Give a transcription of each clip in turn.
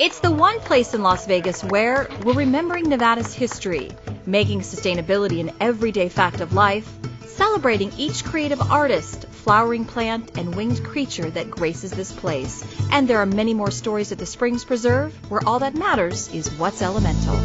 It's the one place in Las Vegas where we're remembering Nevada's history, making sustainability an everyday fact of life, celebrating each creative artist, flowering plant, and winged creature that graces this place. And there are many more stories at the Springs Preserve, where all that matters is what's elemental.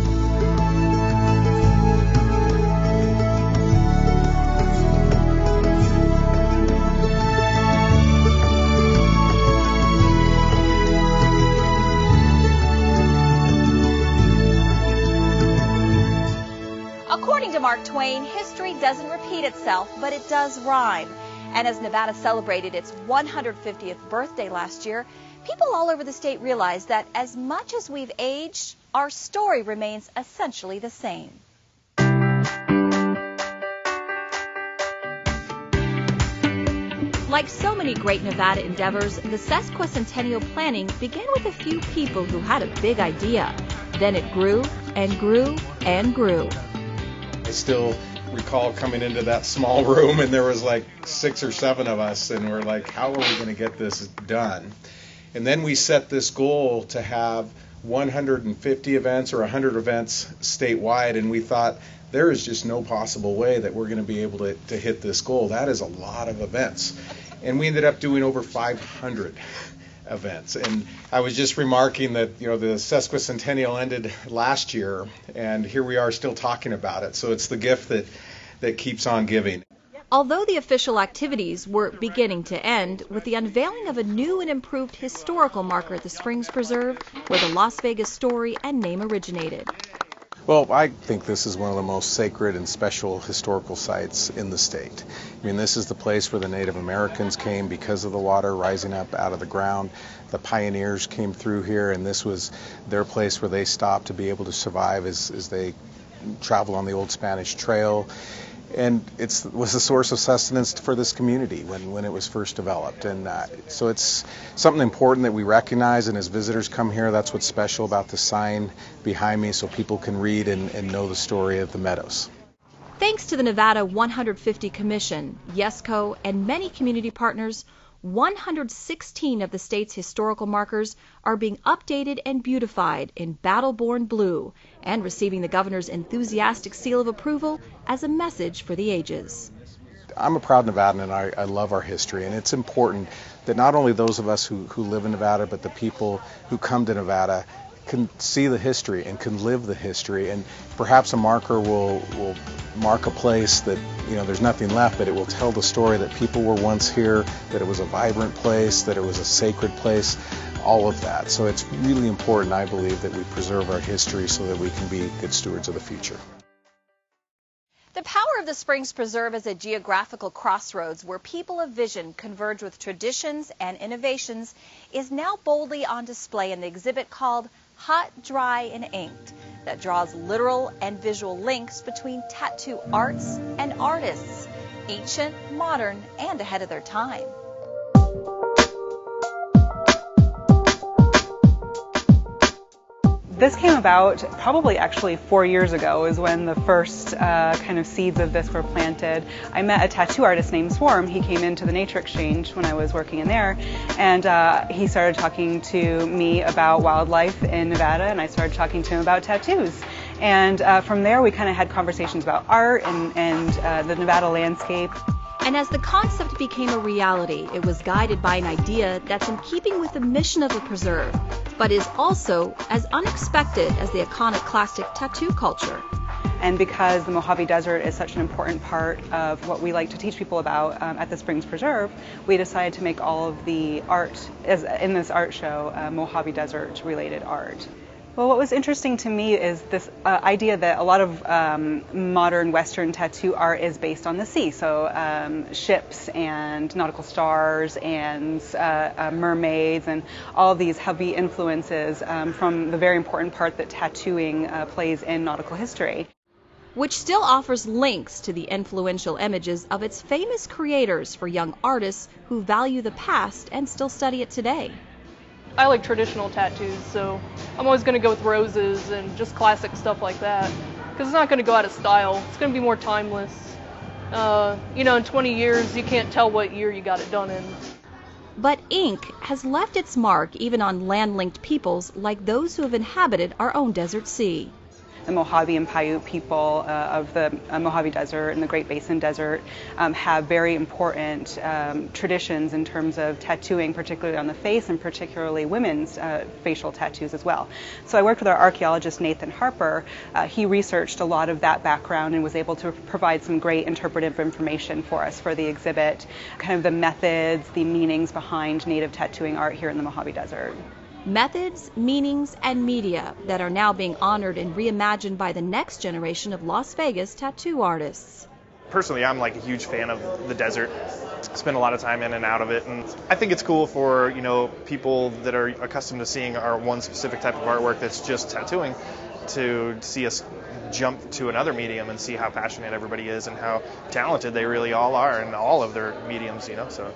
According to Mark Twain, history doesn't repeat itself, but it does rhyme. And as Nevada celebrated its 150th birthday last year, people all over the state realized that as much as we've aged, our story remains essentially the same. Like so many great Nevada endeavors, the sesquicentennial planning began with a few people who had a big idea. Then it grew and grew and grew. I still recall coming into that small room and there was like 6 or 7 of us and we're like, how are we going to get this done? And then we set this goal to have 150 events or 100 events statewide, and we thought there is just no possible way that we're going to be able to hit this goal. That is a lot of events. And we ended up doing over 500 events. And I was just remarking that, the sesquicentennial ended last year, and here we are still talking about it. So it's the gift that keeps on giving. Although the official activities were beginning to end with the unveiling of a new and improved historical marker at the Springs Preserve, where the Las Vegas story and name originated. Well, I think this is one of the most sacred and special historical sites in the state. I mean, this is the place where the Native Americans came because of the water rising up out of the ground. The pioneers came through here, and this was their place where they stopped to be able to survive as they traveled on the old Spanish Trail. And it was a source of sustenance for this community when it was first developed. And so it's something important that we recognize, and as visitors come here, that's what's special about the sign behind me, so people can read and know the story of the meadows. Thanks to the Nevada 150 Commission, YESCO, and many community partners, 116 of the state's historical markers are being updated and beautified in battle-born blue and receiving the governor's enthusiastic seal of approval as a message for the ages. I'm a proud Nevadan, and I love our history, and it's important that not only those of us who live in Nevada, but the people who come to Nevada can see the history and can live the history. And perhaps a marker will mark a place that, there's nothing left, but it will tell the story that people were once here, that it was a vibrant place, that it was a sacred place, all of that. So it's really important, I believe, that we preserve our history so that we can be good stewards of the future. The power of the Springs Preserve is a geographical crossroads where people of vision converge with traditions and innovations is now boldly on display in the exhibit called Hot, Dry, and Inked, that draws literal and visual links between tattoo arts and artists, ancient, modern, and ahead of their time. This came about probably actually 4 years ago is when the first kind of seeds of this were planted. I met a tattoo artist named Swarm. He came into the Nature Exchange when I was working in there, and he started talking to me about wildlife in Nevada, and I started talking to him about tattoos. And from there we kind of had conversations about art and the Nevada landscape. And as the concept became a reality, it was guided by an idea that's in keeping with the mission of the preserve, but is also as unexpected as the iconoclastic tattoo culture. And because the Mojave Desert is such an important part of what we like to teach people about at the Springs Preserve, we decided to make all of the art, in this art show, Mojave Desert related art. Well, what was interesting to me is this idea that a lot of modern Western tattoo art is based on the sea. So ships and nautical stars and mermaids and all of these heavy influences from the very important part that tattooing plays in nautical history. Which still offers links to the influential images of its famous creators for young artists who value the past and still study it today. I like traditional tattoos, so I'm always going to go with roses and just classic stuff like that, because it's not going to go out of style. It's going to be more timeless. In 20 years, you can't tell what year you got it done in. But ink has left its mark even on land-linked peoples like those who have inhabited our own desert sea. The Mojave and Paiute people of the Mojave Desert and the Great Basin Desert have very important traditions in terms of tattooing, particularly on the face and particularly women's facial tattoos as well. So I worked with our archaeologist Nathan Harper. He researched a lot of that background and was able to provide some great interpretive information for us for the exhibit, kind of the methods, the meanings behind native tattooing art here in the Mojave Desert. Methods, meanings, and media that are now being honored and reimagined by the next generation of Las Vegas tattoo artists. Personally, I'm like a huge fan of the desert. Spend a lot of time in and out of it, and I think it's cool for, you know, people that are accustomed to seeing our one specific type of artwork that's just tattooing to see us jump to another medium and see how passionate everybody is and how talented they really all are in all of their mediums, you know, so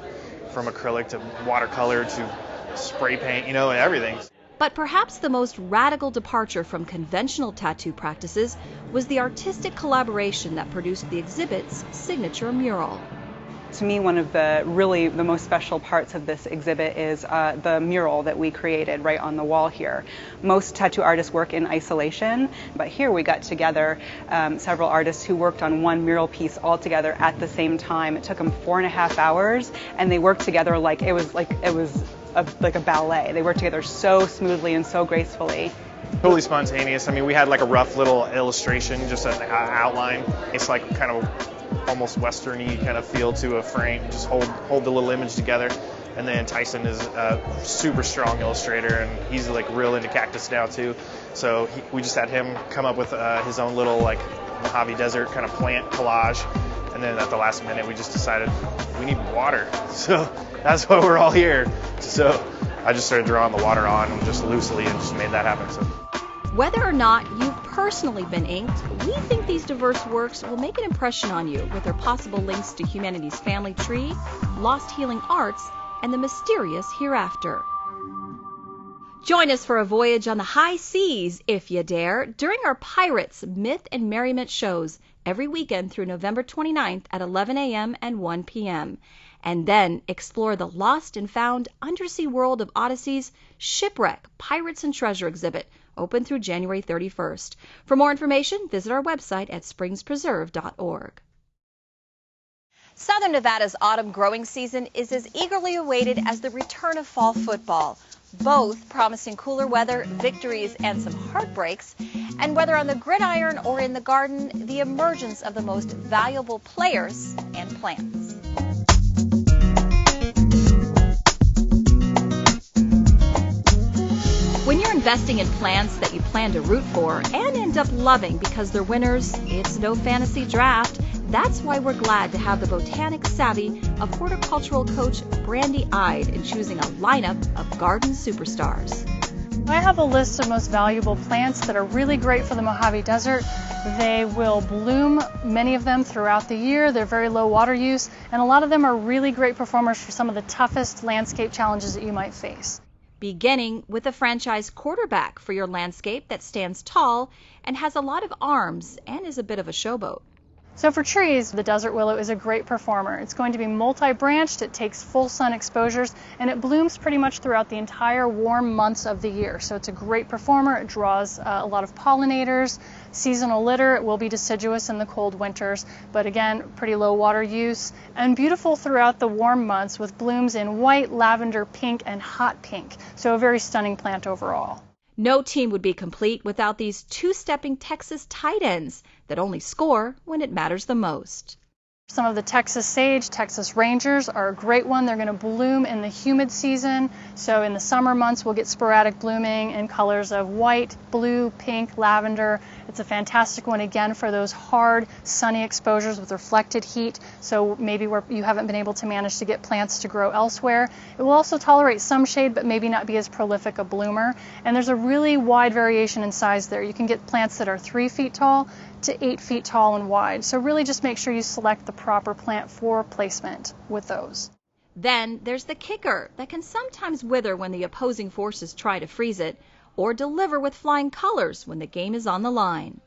from acrylic to watercolor to spray paint, you know, and everything. But perhaps the most radical departure from conventional tattoo practices was the artistic collaboration that produced the exhibit's signature mural. To me, one of the most special parts of this exhibit is the mural that we created right on the wall here. Most tattoo artists work in isolation, but here we got together several artists who worked on one mural piece all together at the same time. It took them 4.5 hours, and they worked together like it was a ballet. They worked together so smoothly and so gracefully. Totally spontaneous. I mean, we had like a rough little illustration, just an outline. It's like kind of almost western-y kind of feel to a frame. Just hold the little image together. And then Tyson is a super strong illustrator, and he's like real into cactus now too. So we just had him come up with his own little like Mojave Desert kind of plant collage. And then at the last minute, we just decided we need water. So that's why we're all here. So I just started drawing the water on just loosely and just made that happen. So. Whether or not you've personally been inked, we think these diverse works will make an impression on you with their possible links to humanity's family tree, lost healing arts, and the mysterious hereafter. Join us for a voyage on the high seas, if you dare, during our Pirates, Myth, and Merriment shows every weekend through November 29th at 11 a.m. and 1 p.m. And then explore the lost and found undersea world of Odyssey's Shipwreck, Pirates and Treasure exhibit, open through January 31st. For more information, visit our website at springspreserve.org. Southern Nevada's autumn growing season is as eagerly awaited as the return of fall football, both promising cooler weather, victories, and some heartbreaks. And whether on the gridiron or in the garden, the emergence of the most valuable players and plants. When you're investing in plants that you plan to root for and end up loving because they're winners, it's no fantasy draft. That's why we're glad to have the botanic savvy of horticultural coach Brandy Ide in choosing a lineup of garden superstars. I have a list of most valuable plants that are really great for the Mojave Desert. They will bloom, many of them, throughout the year. They're very low water use, and a lot of them are really great performers for some of the toughest landscape challenges that you might face. Beginning with a franchise quarterback for your landscape that stands tall and has a lot of arms and is a bit of a showboat. So for trees, the desert willow is a great performer. It's going to be multi-branched, it takes full sun exposures, and it blooms pretty much throughout the entire warm months of the year. So it's a great performer. It draws a lot of pollinators, seasonal litter. It will be deciduous in the cold winters, but again, pretty low water use, and beautiful throughout the warm months with blooms in white, lavender, pink, and hot pink. So a very stunning plant overall. No team would be complete without these two-stepping Texas tight ends that only score when it matters the most. Some of the Texas sage, Texas Rangers are a great one. They're going to bloom in the humid season. So in the summer months, we'll get sporadic blooming in colors of white, blue, pink, lavender. It's a fantastic one, again, for those hard, sunny exposures with reflected heat. So maybe where you haven't been able to manage to get plants to grow elsewhere. It will also tolerate some shade, but maybe not be as prolific a bloomer. And there's a really wide variation in size there. You can get plants that are 3 feet tall to 8 feet tall and wide. So really just make sure you select the proper plant for placement with those. Then there's the kicker that can sometimes wither when the opposing forces try to freeze it, or deliver with flying colors when the game is on the line.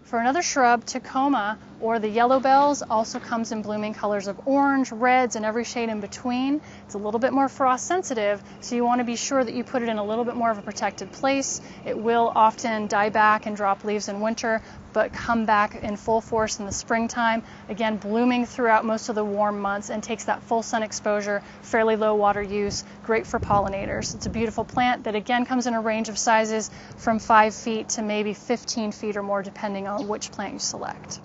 For another shrub, Tacoma or the yellow bells also comes in blooming colors of orange, reds, and every shade in between. It's a little bit more frost sensitive, so you want to be sure that you put it in a little bit more of a protected place. It will often die back and drop leaves in winter, but come back in full force in the springtime. Again, blooming throughout most of the warm months and takes that full sun exposure, fairly low water use, great for pollinators. It's a beautiful plant that again comes in a range of sizes from 5 feet to maybe 15 feet or more depending on which plant you select.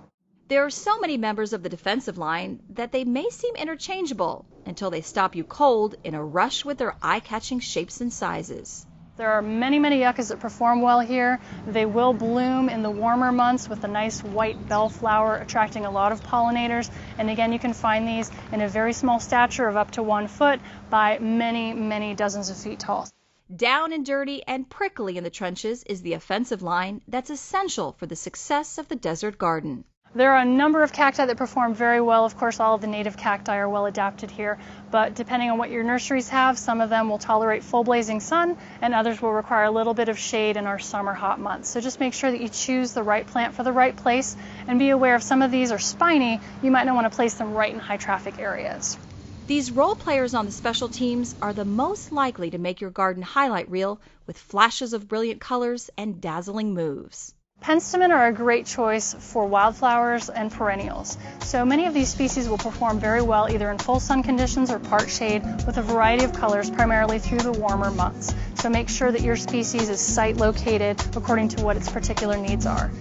There are so many members of the defensive line that they may seem interchangeable until they stop you cold in a rush with their eye-catching shapes and sizes. There are many, many yuccas that perform well here. They will bloom in the warmer months with a nice white bellflower attracting a lot of pollinators. And again, you can find these in a very small stature of up to 1 foot by many, many dozens of feet tall. Down and dirty and prickly in the trenches is the offensive line that's essential for the success of the desert garden. There are a number of cacti that perform very well. Of course, all of the native cacti are well adapted here, but depending on what your nurseries have, some of them will tolerate full blazing sun and others will require a little bit of shade in our summer hot months. So just make sure that you choose the right plant for the right place and be aware if some of these are spiny, you might not want to place them right in high traffic areas. These role players on the special teams are the most likely to make your garden highlight reel with flashes of brilliant colors and dazzling moves. Penstemon are a great choice for wildflowers and perennials. So many of these species will perform very well either in full sun conditions or part shade with a variety of colors primarily through the warmer months. So make sure that your species is site located according to what its particular needs are.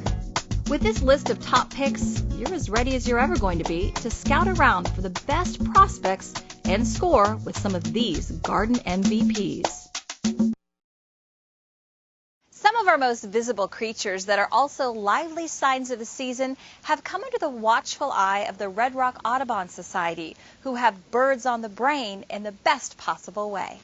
With this list of top picks, you're as ready as you're ever going to be to scout around for the best prospects and score with some of these garden MVPs. Some of our most visible creatures that are also lively signs of the season have come under the watchful eye of the Red Rock Audubon Society, who have birds on the brain in the best possible way.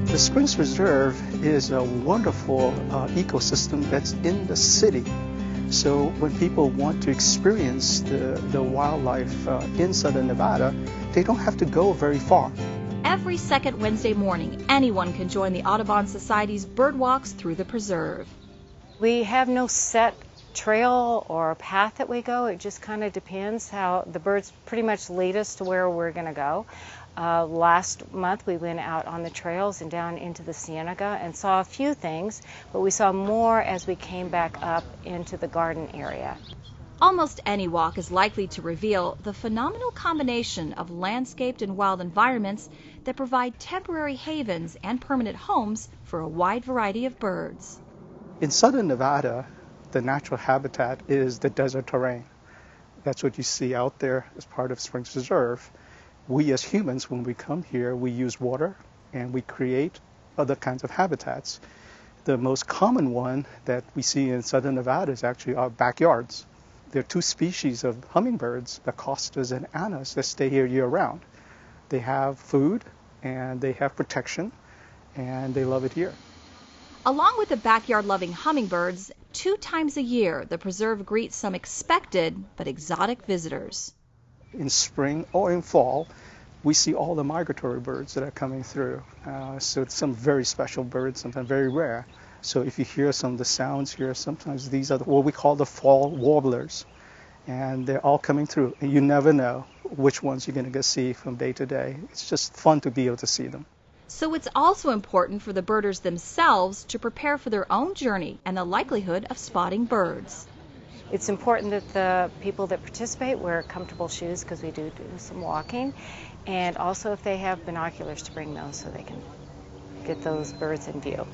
The Springs Preserve is a wonderful ecosystem that's in the city. So when people want to experience the wildlife in southern Nevada, they don't have to go very far. Every second Wednesday morning, anyone can join the Audubon Society's bird walks through the preserve. We have no set trail or path that we go. It just kind of depends how the birds pretty much lead us to where we're going to go. Last month we went out on the trails and down into the Cienega and saw a few things, but we saw more as we came back up into the garden area. Almost any walk is likely to reveal the phenomenal combination of landscaped and wild environments that provide temporary havens and permanent homes for a wide variety of birds. In southern Nevada, the natural habitat is the desert terrain. That's what you see out there as part of Springs Preserve. We as humans, when we come here, we use water and we create other kinds of habitats. The most common one that we see in southern Nevada is actually our backyards. There are 2 species of hummingbirds, the costas and annas, that stay here year-round. They have food and they have protection and they love it here. Along with the backyard-loving hummingbirds, 2 times a year the preserve greets some expected but exotic visitors. In spring or in fall, we see all the migratory birds that are coming through. So it's some very special birds, sometimes very rare. So if you hear some of the sounds here, sometimes these are what we call the fall warblers. And they're all coming through. And you never know which ones you're going to see from day to day. It's just fun to be able to see them. So it's also important for the birders themselves to prepare for their own journey and the likelihood of spotting birds. It's important that the people that participate wear comfortable shoes because we do some walking, and also if they have binoculars to bring those so they can get those birds in view.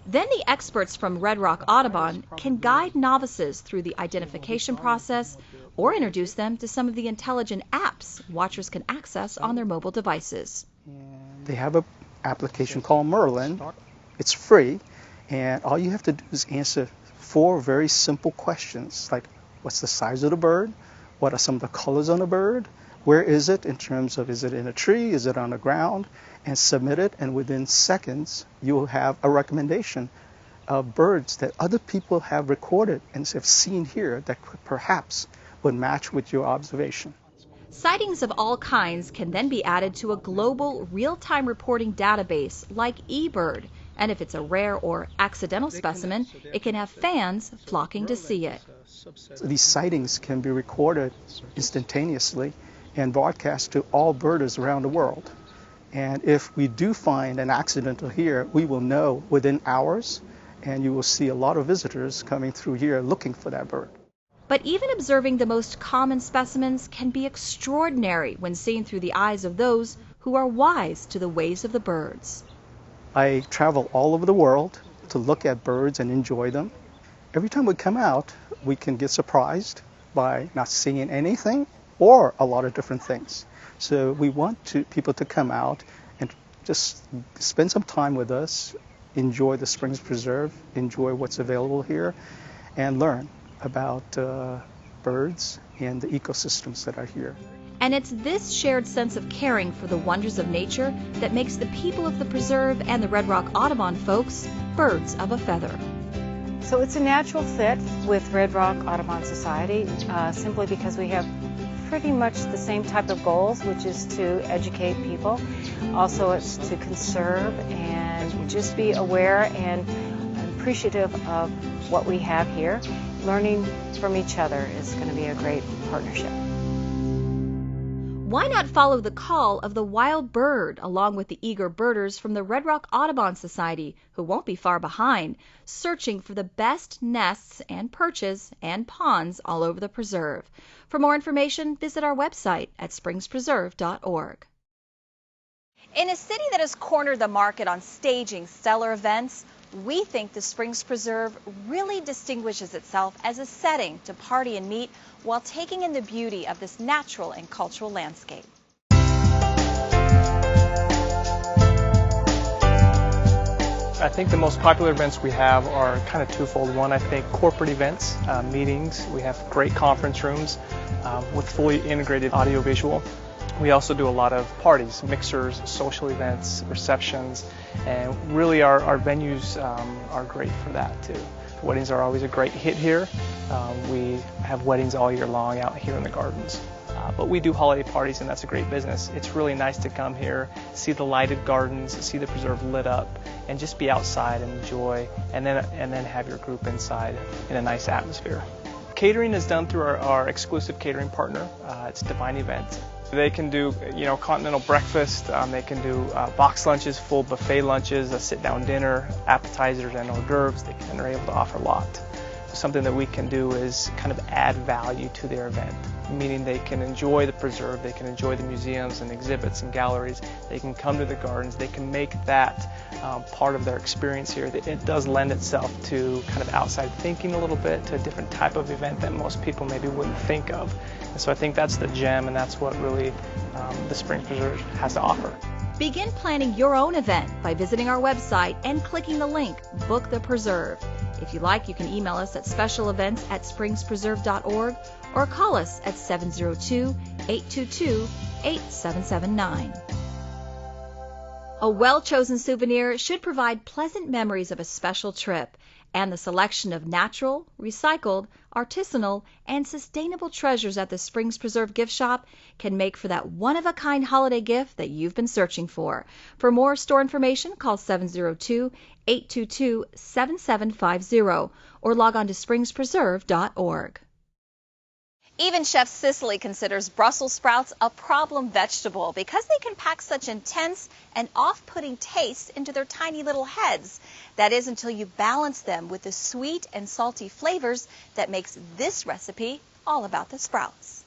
Then the experts from Red Rock Audubon can guide novices through the identification process or introduce them to some of the intelligent apps watchers can access on their mobile devices. They have an application called Merlin. It's free, and all you have to do is answer 4 very simple questions, like what's the size of the bird, what are some of the colors on the bird, where is it in terms of is it in a tree, is it on the ground, and submit it, and within seconds you will have a recommendation of birds that other people have recorded and have seen here that perhaps would match with your observation. Sightings of all kinds can then be added to a global real-time reporting database like eBird And if it's a rare or accidental specimen, it can have fans flocking to see it. These sightings can be recorded instantaneously and broadcast to all birders around the world. And if we do find an accidental here, we will know within hours, and you will see a lot of visitors coming through here looking for that bird. But even observing the most common specimens can be extraordinary when seen through the eyes of those who are wise to the ways of the birds. I travel all over the world to look at birds and enjoy them. Every time we come out, we can get surprised by not seeing anything or a lot of different things. So we want people to come out and just spend some time with us, enjoy the Springs Preserve, enjoy what's available here, and learn about birds and the ecosystems that are here. And it's this shared sense of caring for the wonders of nature that makes the people of the preserve and the Red Rock Audubon folks birds of a feather. So it's a natural fit with Red Rock Audubon Society, simply because we have pretty much the same type of goals, which is to educate people. Also, it's to conserve and just be aware and appreciative of what we have here. Learning from each other is going to be a great partnership. Why not follow the call of the wild bird along with the eager birders from the Red Rock Audubon Society, who won't be far behind, searching for the best nests and perches and ponds all over the preserve. For more information, visit our website at springspreserve.org. In a city that has cornered the market on staging stellar events, we think the Springs Preserve really distinguishes itself as a setting to party and meet while taking in the beauty of this natural and cultural landscape. I think the most popular events we have are kind of twofold. One, I think corporate events, meetings. We have great conference rooms with fully integrated audiovisual. We also do a lot of parties, mixers, social events, receptions, and really our venues are great for that too. Weddings are always a great hit here. We have weddings all year long out here in the gardens. But we do holiday parties, and that's a great business. It's really nice to come here, see the lighted gardens, see the preserve lit up, and just be outside and enjoy, and then have your group inside in a nice atmosphere. Catering is done through our exclusive catering partner. It's Divine Events. They can do, continental breakfast. They can do box lunches, full buffet lunches, a sit-down dinner, appetizers, and hors d'oeuvres. They're able to offer a lot. Something that we can do is kind of add value to their event, meaning they can enjoy the preserve, they can enjoy the museums and exhibits and galleries, they can come to the gardens, they can make that part of their experience here. It does lend itself to kind of outside thinking a little bit, to a different type of event that most people maybe wouldn't think of. And so I think that's the gem, and that's what really the Springs Preserve has to offer. Begin planning your own event by visiting our website and clicking the link, Book the Preserve. If you like, you can email us at specialevents@springspreserve.org or call us at 702-822-8779. A well-chosen souvenir should provide pleasant memories of a special trip, and the selection of natural, recycled, artisanal, and sustainable treasures at the Springs Preserve gift shop can make for that one-of-a-kind holiday gift that you've been searching for. For more store information, call 702-822-7750 or log on to springspreserve.org. Even Chef Cicely considers Brussels sprouts a problem vegetable because they can pack such intense and off-putting taste into their tiny little heads. That is until you balance them with the sweet and salty flavors that makes this recipe all about the sprouts.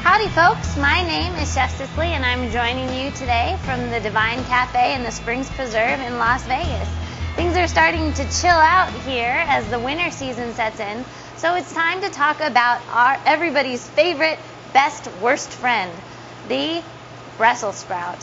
Howdy folks, my name is Chef Cicely and I'm joining you today from the Divine Cafe in the Springs Preserve in Las Vegas. Things are starting to chill out here as the winter season sets in, so it's time to talk about everybody's favorite, best, worst friend, the Brussels sprout.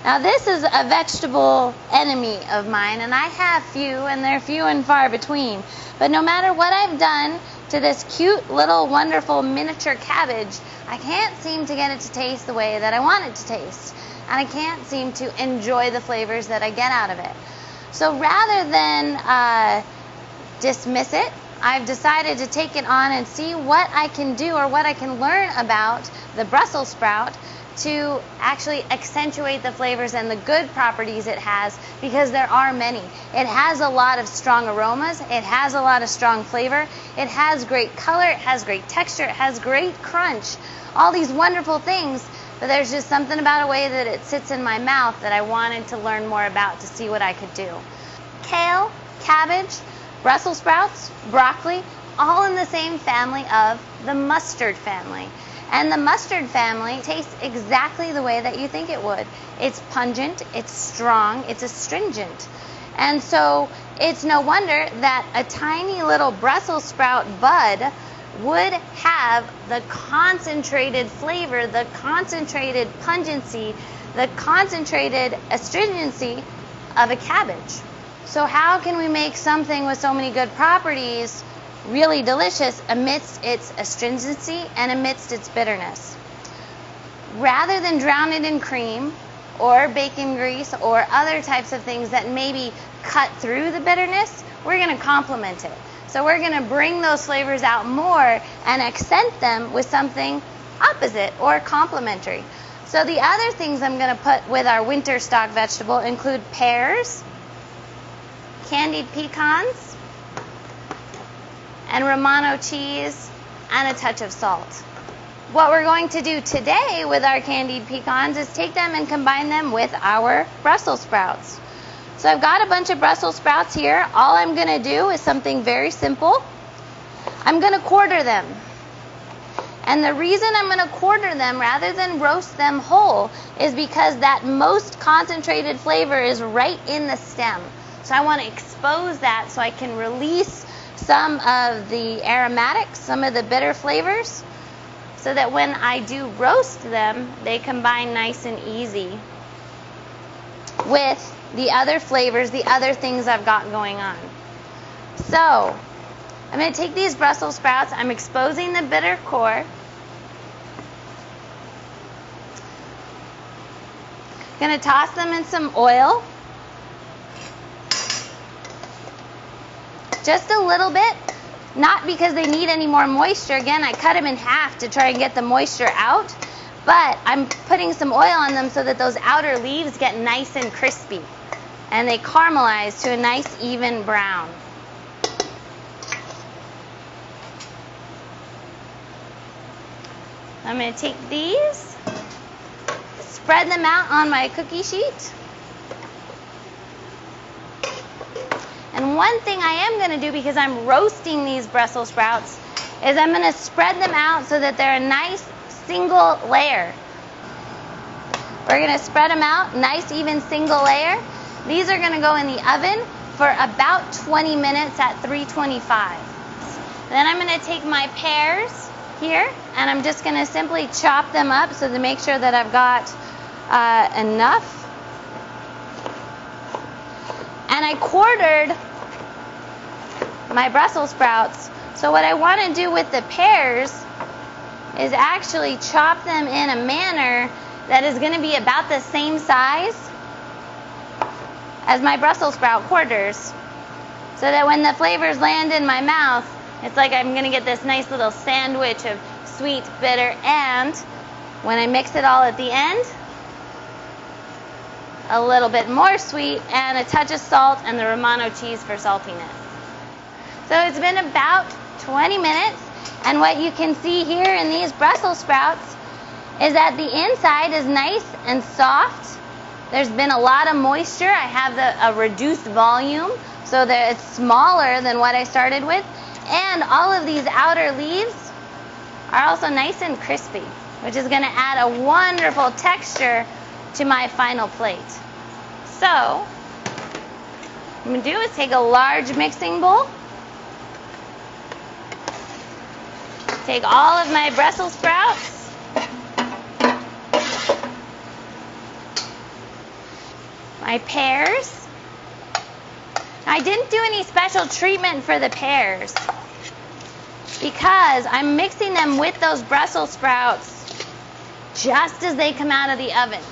Now this is a vegetable enemy of mine, and I have few, and they're few and far between. But no matter what I've done to this cute little wonderful miniature cabbage, I can't seem to get it to taste the way that I want it to taste, and I can't seem to enjoy the flavors that I get out of it. So rather than dismiss it, I've decided to take it on and see what I can do or what I can learn about the Brussels sprout to actually accentuate the flavors and the good properties it has, because there are many. It has a lot of strong aromas, it has a lot of strong flavor, it has great color, it has great texture, it has great crunch, all these wonderful things, but there's just something about a way that it sits in my mouth that I wanted to learn more about to see what I could do. Kale, cabbage, Brussels sprouts, broccoli, all in the same family of the mustard family. And the mustard family tastes exactly the way that you think it would. It's pungent, it's strong, it's astringent. And so it's no wonder that a tiny little Brussels sprout bud would have the concentrated flavor, the concentrated pungency, the concentrated astringency of a cabbage. So how can we make something with so many good properties really delicious amidst its astringency and amidst its bitterness? Rather than drown it in cream or bacon grease or other types of things that maybe cut through the bitterness, we're going to complement it. So we're going to bring those flavors out more and accent them with something opposite or complementary. So the other things I'm going to put with our winter stock vegetable include pears, candied pecans, and Romano cheese, and a touch of salt. What we're going to do today with our candied pecans is take them and combine them with our Brussels sprouts. So I've got a bunch of Brussels sprouts here. All I'm going to do is something very simple. I'm going to quarter them. And the reason I'm going to quarter them rather than roast them whole is because that most concentrated flavor is right in the stem. So I want to expose that so I can release some of the aromatics, some of the bitter flavors, so that when I do roast them, they combine nice and easy with the other flavors, the other things I've got going on. So I'm going to take these Brussels sprouts, I'm exposing the bitter core. Going to toss them in some oil. Just a little bit, not because they need any more moisture. Again, I cut them in half to try and get the moisture out, but I'm putting some oil on them so that those outer leaves get nice and crispy and they caramelize to a nice even brown. I'm going to take these, spread them out on my cookie sheet. And one thing I am going to do, because I'm roasting these Brussels sprouts, is I'm going to spread them out so that they're a nice single layer. We're going to spread them out, nice even single layer. These are going to go in the oven for about 20 minutes at 325. Then I'm going to take my pears here, and I'm just going to simply chop them up so to make sure that I've got enough. And I quartered my Brussels sprouts. So what I want to do with the pears is actually chop them in a manner that is going to be about the same size as my Brussels sprout quarters, so that when the flavors land in my mouth, it's like I'm going to get this nice little sandwich of sweet, bitter, and when I mix it all at the end, a little bit more sweet and a touch of salt and the Romano cheese for saltiness. So it's been about 20 minutes, and what you can see here in these Brussels sprouts is that the inside is nice and soft. There's been a lot of moisture. I have a reduced volume so that it's smaller than what I started with, and all of these outer leaves are also nice and crispy, which is going to add a wonderful texture to my final plate. So what I'm going to do is take a large mixing bowl, take all of my Brussels sprouts, my pears. I didn't do any special treatment for the pears because I'm mixing them with those Brussels sprouts just as they come out of the oven.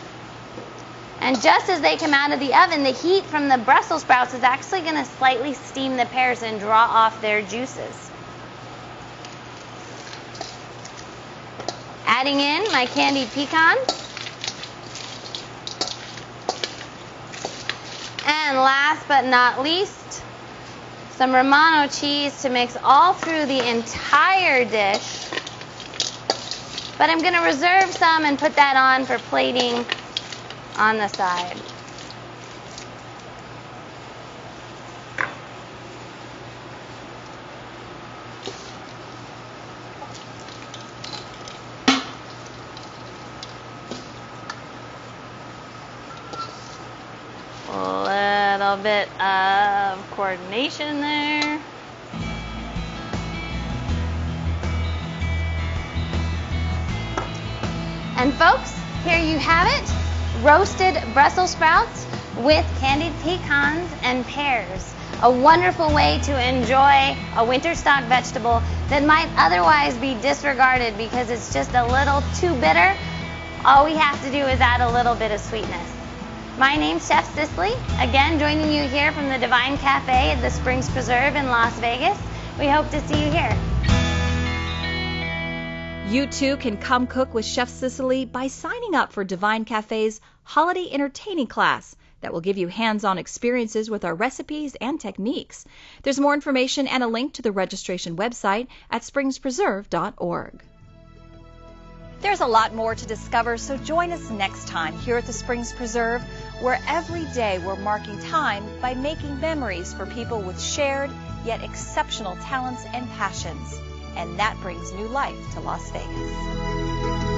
And just as they come out of the oven, the heat from the Brussels sprouts is actually going to slightly steam the pears and draw off their juices. Adding in my candied pecan. And last but not least, some Romano cheese to mix all through the entire dish. But I'm going to reserve some and put that on for plating on the side. A little bit of coordination there. And folks, here you have it, roasted Brussels sprouts with candied pecans and pears. A wonderful way to enjoy a winter stock vegetable that might otherwise be disregarded because it's just a little too bitter. All we have to do is add a little bit of sweetness. My name's Chef Cicely, again joining you here from the Divine Cafe at the Springs Preserve in Las Vegas. We hope to see you here. You too can come cook with Chef Cicely by signing up for Divine Cafe's Holiday Entertaining Class that will give you hands-on experiences with our recipes and techniques. There's more information and a link to the registration website at springspreserve.org. There's a lot more to discover, so join us next time here at the Springs Preserve, where every day we're marking time by making memories for people with shared yet exceptional talents and passions. And that brings new life to Las Vegas.